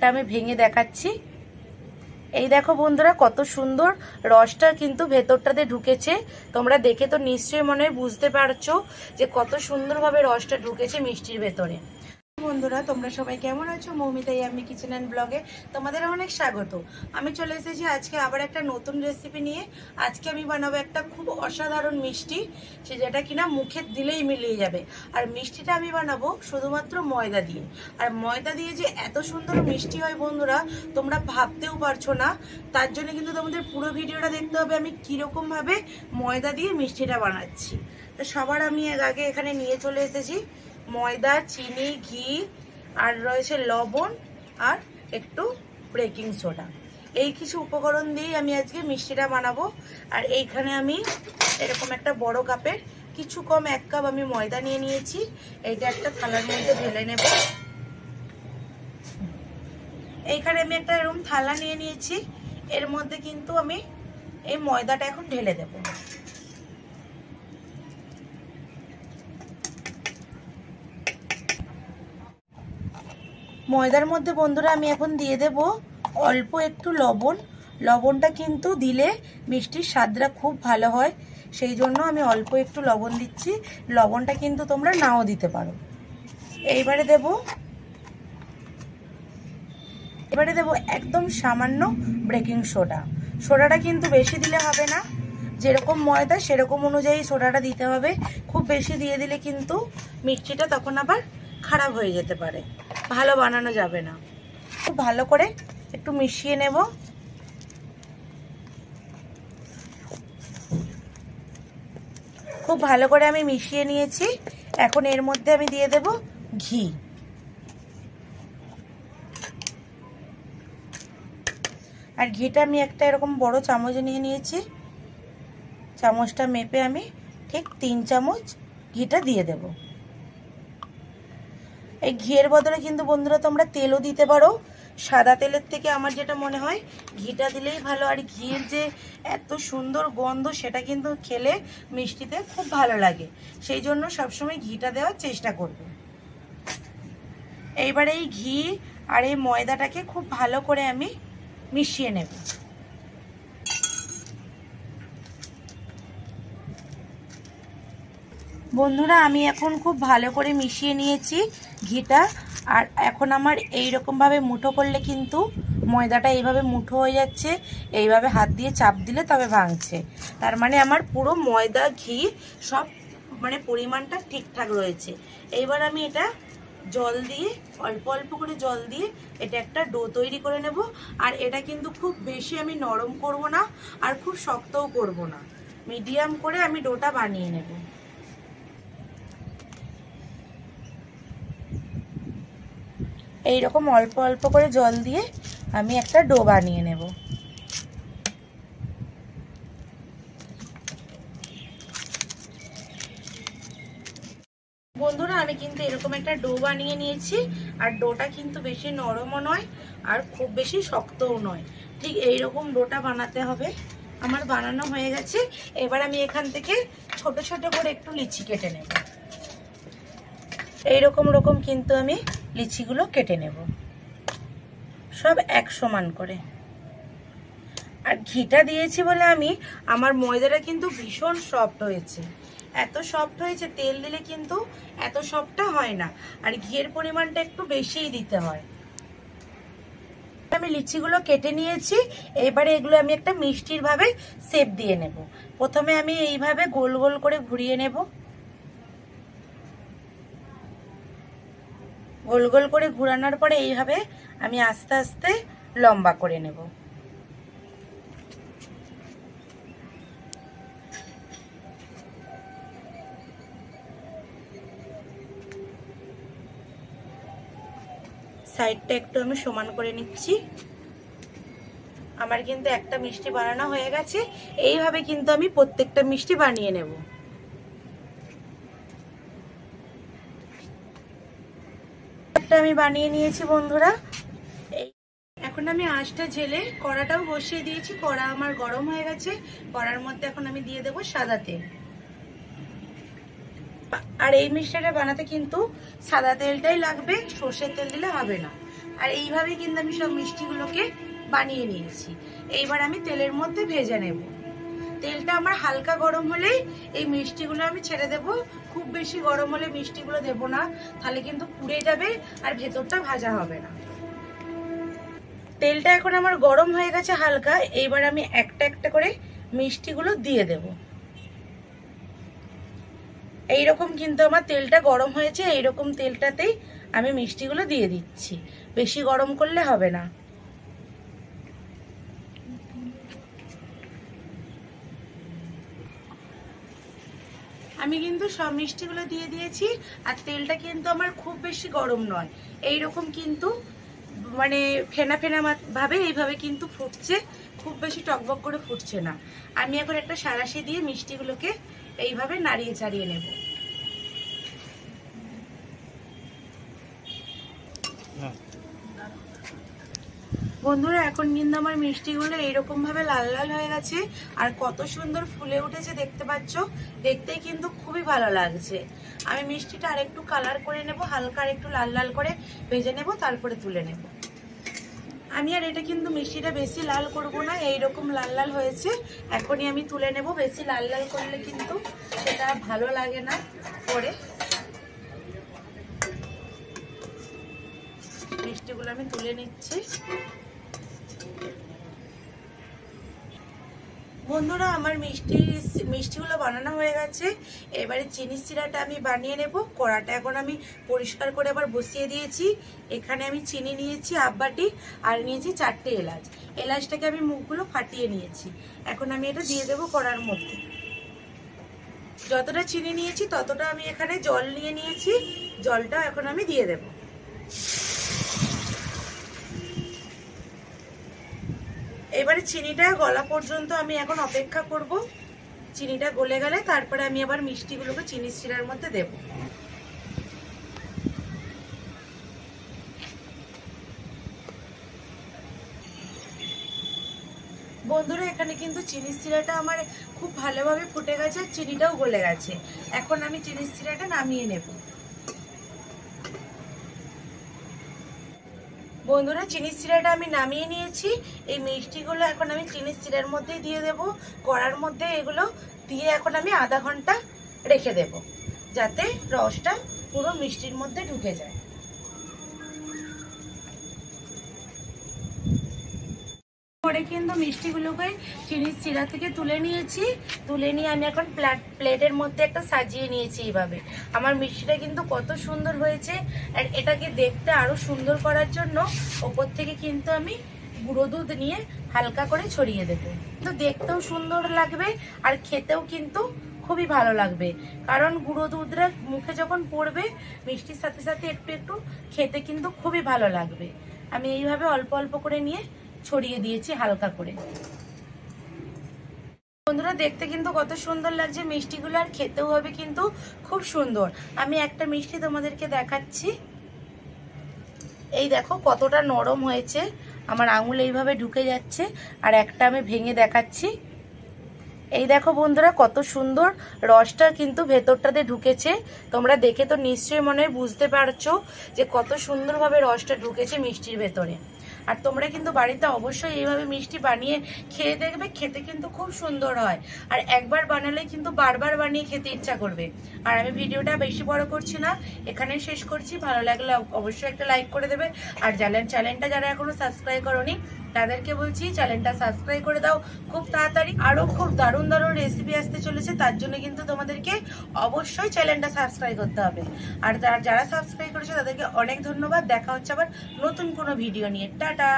একটা আমি ভেঙে দেখাচ্ছি। এই দেখো বন্ধুরা, কত সুন্দর রসটা কিন্তু ভেতরটাতে ঢুকেছে। তোমরা দেখে তো নিশ্চয়ই মনে হয় বুঝতে পারছো যে কত সুন্দরভাবে রসটা ঢুকেছে মিষ্টির ভেতরে। বন্ধুরা, তোমরা সবাই কেমন আছো? মৌমিতা ইয়াম্মি কিচেন অ্যান্ড ব্লগে তোমাদের অনেক স্বাগত। আমি চলে এসেছি আজকে আবার একটা নতুন রেসিপি নিয়ে। আজকে আমি বানাবো একটা খুব অসাধারণ মিষ্টি, সে যেটা কিনা মুখে দিলেই মিলিয়ে যাবে। আর মিষ্টিটা আমি বানাবো শুধুমাত্র ময়দা দিয়ে। আর ময়দা দিয়ে যে এত সুন্দর মিষ্টি হয় বন্ধুরা, তোমরা ভাবতেও পারছো না। তার জন্য কিন্তু তোমাদের পুরো ভিডিওটা দেখতে হবে আমি কীরকমভাবে ময়দা দিয়ে মিষ্টিটা বানাচ্ছি। তো সবার আমি আগে এখানে নিয়ে চলে এসেছি ময়দা, চিনি, ঘি, আর রয়েছে লবণ আর একটু বেকিং সোডা। এই কিছু উপকরণ দিয়েই আমি আজকে মিষ্টিটা বানাবো। আর এইখানে আমি এরকম একটা বড় কাপের কিছু কম 1 কাপ আমি ময়দা নিয়ে নিয়েছি। এইটা একটা থালার মধ্যে ঢেলে নেব। এইখানে আমি একটা এরকম থালা নিয়ে নিয়েছি, এর মধ্যে কিন্তু আমি এই ময়দাটা এখন ঢেলে দেব। ময়দার মধ্যে বন্ধুরা আমি এখন দিয়ে দেব অল্প একটু লবণ। লবণটা কিন্তু দিলে মিষ্টির স্বাদটা খুব ভালো হয়, সেই জন্য আমি অল্প একটু লবণ দিচ্ছি। লবণটা কিন্তু তোমরা নাও দিতে পারো। এবারে দেব একদম সামান্য বেকিং সোডা। সোডাটা কিন্তু বেশি দিলে হবে না, যেরকম ময়দা সেরকম অনুযায়ী সোডাটা দিতে হবে। খুব বেশি দিয়ে দিলে কিন্তু মিষ্টিটা তখন আবার খারাপ হয়ে যেতে পারে, ভালো বানানো যাবে না। খুব ভালো করে একটু মিশিয়ে নেব। খুব ভালো করে আমি মিশিয়ে নিয়েছি। এখন এর মধ্যে আমি দিয়ে দেব ঘি। আর ঘিটা আমি একটা এরকম বড় চামচে নিয়ে নিয়েছি। চামচটা মেপে আমি ঠিক 3 চামচ ঘিটা দিয়ে দেব। এই ঘিয়ের বদলে কিন্তু বন্ধুরা তোমরা তেলও দিতে পারো। সাদা তেলের থেকে আমার যেটা মনে হয় ঘিটা দিলেই ভালো। আর ঘিয়ের যে এত সুন্দর গন্ধ, সেটা কিন্তু খেলে মিষ্টিতে খুব ভালো লাগে, সেই জন্য সবসময় ঘিটা দেওয়ার চেষ্টা করবে। এইবারে এই ঘি আর এই ময়দাটাকে খুব ভালো করে আমি মিশিয়ে নেব। বন্ধুরা, আমি এখন খুব ভালো করে মিশিয়ে নিয়েছি ঘিটা। আর এখন আমার এই রকমভাবে মুঠো করলে কিন্তু ময়দাটা এইভাবে মুঠো হয়ে যাচ্ছে। এইভাবে হাত দিয়ে চাপ দিলে তবে ভাঙছে। তার মানে আমার পুরো ময়দা, ঘি সব মানে পরিমাণটা ঠিকঠাক রয়েছে। এইবার আমি এটা জল দিয়ে, অল্প অল্প করে জল দিয়ে এটা একটা ডো তৈরি করে নেব। আর এটা কিন্তু খুব বেশি আমি নরম করব না, আর খুব শক্তও করব না, মিডিয়াম করে আমি ডোটা বানিয়ে নেব। এইরকম অল্প অল্প করে জল দিয়ে আমি একটা ডো বানিয়ে নেব। বন্ধুরা, আমি কিন্তু এরকম একটা ডো বানিয়ে নিয়েছি। আর ডোটা কিন্তু বেশি নরমও নয় আর খুব বেশি শক্তও নয়, ঠিক এইরকম ডোটা বানাতে হবে। আমার বানানো হয়ে গেছে। এবার আমি এখান থেকে ছোট ছোট করে একটু লিচি কেটে নেব। এইরকম কিন্তু আমি লিচিগুলো কেটে নেব, সব এক সমান করে। আর ঘিটা দিয়েছি বলে আমার ময়দাটা কিন্তু ভীষণ সফট হয়েছে। এত সফট হয়েছে, তেল দিলে কিন্তু এত সফটটা হয় না। আর ঘিয়ের পরিমাণটা একটু বেশিই দিতে হয়। আমি লিচিগুলো কেটে নিয়েছি। এবারে এগুলো আমি একটা মিষ্টির ভাবে শেপ দিয়ে নেব। প্রথমে আমি এইভাবে গোল গোল করে ঘুরিয়ে নেব। গোল গোল করে ঘোরানোর পরে এইভাবে আমি আস্তে আস্তে লম্বা করে নেব। সাইডটা একটু আমি সমান করে নিচ্ছি। আমার কিন্তু একটা মিষ্টি বানানো হয়ে গেছে। এইভাবে কিন্তু আমি প্রত্যেকটা মিষ্টি বানিয়ে নেব। আমি বানিয়ে নিয়েছি বন্ধুরা। এখন আমি আঁচটা জ্বেলে কড়াটাও বসিয়ে দিয়েছি। কড়া আমার গরম হয়ে গেছে। কড়ার মধ্যে এখন আমি দিয়ে দেব সাদা তেল। আর এই মিষ্টিটা বানাতে কিন্তু সাদা তেলটাই লাগবে, সর্ষের তেল দিলে হবে না। আর এইভাবেই কিন্তু আমি সব মিষ্টিগুলোকে বানিয়ে নিয়েছি। এইবার আমি তেলের মধ্যে ভেজে নেব। তেলটা আমার হালকা গরম হলেই এই মিষ্টিগুলো আমি ছেড়ে দেব। খুব বেশি গরম হলে মিষ্টিগুলো দেব না, তাহলে কিন্তু পুড়ে যাবে আর ভেতরটা ভাজা হবে না। তেলটা এখন আমার গরম হয়ে গেছে হালকা। এইবার আমি একটা একটা করে মিষ্টিগুলো দিয়ে দেব। এইরকম কিন্তু আমার তেলটা গরম হয়েছে, এইরকম তেলটাতেই আমি মিষ্টিগুলো দিয়ে দিচ্ছি, বেশি গরম করলে হবে না। আমি কিন্তু সব মিষ্টিগুলো দিয়ে দিয়েছি, আর তেলটা কিন্তু আমার খুব বেশি গরম নয়, এইরকম কিন্তু মানে ফেনা ফেনা ভাবে এইভাবে কিন্তু ফুটছে, খুব বেশি টকবক করে ফুটছে না। আমি এখন একটা সাঁড়াশি দিয়ে মিষ্টিগুলোকে এইভাবে নাড়িয়ে চাড়িয়ে নেব। বন্ধুরা এখন কিন্তু আমার মিষ্টিগুলো এইরকম ভাবে লাল লাল হয়ে গেছে, আর কত সুন্দর ফুলে উঠেছে দেখতে পাচ্ছ, দেখতেই কিন্তু খুবই ভালো লাগছে। আমি মিষ্টিটা আরেকটু কালার করে নেব, হালকা আর একটু লাল লাল করে ভেজে নেব, তারপরে তুলে নেব। আমি আর এটা কিন্তু মিষ্টিটা বেশি লাল করব না, এইরকম লাল লাল হয়েছে, এখনই আমি তুলে নেব। বেশি লাল লাল করলে কিন্তু সেটা ভালো লাগে না পরে। মিষ্টিগুলো আমি তুলে নিচ্ছি। বন্ধুরা আমার মিষ্টিগুলো বানানো হয়ে গেছে। এবারে চিনি সিরাটা আমি বানিয়ে নেব। কড়াটা এখন আমি পরিষ্কার করে আবার বসিয়ে দিয়েছি। এখানে আমি চিনি নিয়েছি হাফ বাটি, আর নিয়েছি 4টে এলাচ। এলাচটাকে আমি মুখগুলো ফাটিয়ে নিয়েছি। এখন আমি এটা দিয়ে দেবো কড়ার মধ্যে। যতটা চিনি নিয়েছি ততটা আমি এখানে জল নিয়ে নিয়েছি, জলটা এখন আমি দিয়ে দেবো। এবারে চিনিটা গলা পর্যন্ত আমি এখন অপেক্ষা করব। চিনিটা গলে গেলে তারপরে আমি আবার মিষ্টিগুলোকে চিনি শিরার মধ্যে দেব। বন্ধুরা এখানে কিন্তু চিনি শিরাটা আমার খুব ভালোভাবে ফুটে গেছে, চিনিটাও গলে গেছে। এখন আমি চিনি শিরাটা নামিয়ে নেব। বন্ধুরা চিনি শিরাটা আমি নামিয়ে নিয়েছি। এই মিষ্টিগুলো এখন আমি চিনি শিরার মধ্যেই দিয়ে দেব। কড়ার মধ্যে এগুলো দিয়ে এখন আমি আধা ঘন্টা রেখে দেব, যাতে রসটা পুরো মিষ্টির মধ্যে ঢুকে যায়। পরে কিন্তু মিষ্টিগুলোকে চিনির শিরা থেকে তুলে নিয়েছি। তুলে নিয়ে আমি এখন প্লেটের মধ্যে একটা সাজিয়ে নিয়েছি। এইভাবে আমার মিষ্টিটা কিন্তু কত সুন্দর হয়েছে। আর এটাকে দেখতে আরো সুন্দর করার জন্য ওপর থেকে কিন্তু আমি গুঁড়ো দুধ নিয়ে হালকা করে ছড়িয়ে দেবো। তো দেখতেও সুন্দর লাগবে আর খেতেও কিন্তু খুবই ভালো লাগবে, কারণ গুঁড়ো দুধটা মুখে যখন পড়বে মিষ্টির সাথে সাথে একটু একটু খেতে কিন্তু খুবই ভালো লাগবে। আমি এইভাবে অল্প অল্প করে নিয়ে ছড়িয়ে দিয়েছি হালকা করে। বন্ধুরা দেখতে কিন্তু কত সুন্দর লাগছে মিষ্টিগুলো, আর খেতেও হবে কিন্তু খুব সুন্দর। আমি একটা মিষ্টি তোমাদেরকে দেখাচ্ছি। এই দেখো কতটা নরম হয়েছে, আমার আঙুল এইভাবে ঢুকে যাচ্ছে। আর একটা আমি ভেঙে দেখাচ্ছি। এই দেখো বন্ধুরা কত সুন্দর রসটা কিন্তু ভেতরটাতে ঢুকেছে। তোমরা দেখে তো নিশ্চয়ই মনে হয় বুঝতে পারছো যে কত সুন্দরভাবে রসটা ঢুকেছে মিষ্টির ভেতরে। আর তোমরা কিন্তু বাড়িতে অবশ্যই এইভাবে মিষ্টি বানিয়ে খেয়ে দেখবে, খেতে কিন্তু খুব সুন্দর হয়। আর একবার বানালে কিন্তু বারবার বানিয়ে খেতে ইচ্ছা করবে। আর আমি ভিডিওটা বেশি বড় করছি না, এখানে শেষ করছি। ভালো লাগলে অবশ্যই একটা লাইক করে দেবে। আর চ্যানেলটা যারা এখনো সাবস্ক্রাইব করোনি তাদেরকে বলছি চ্যানেলটা সাবস্ক্রাইব করে দাও। খুব তাড়াতাড়ি আরো খুব দারুণ দারুণ রেসিপি আসতে চলেছে, তার জন্য কিন্তু তোমাদেরকে অবশ্যই চ্যানেলটা সাবস্ক্রাইব করতে হবে। আর যারা সাবস্ক্রাইব করেছে তাদেরকে অনেক ধন্যবাদ। দেখা হচ্ছে আবার নতুন কোনো ভিডিও নিয়ে। টাটা।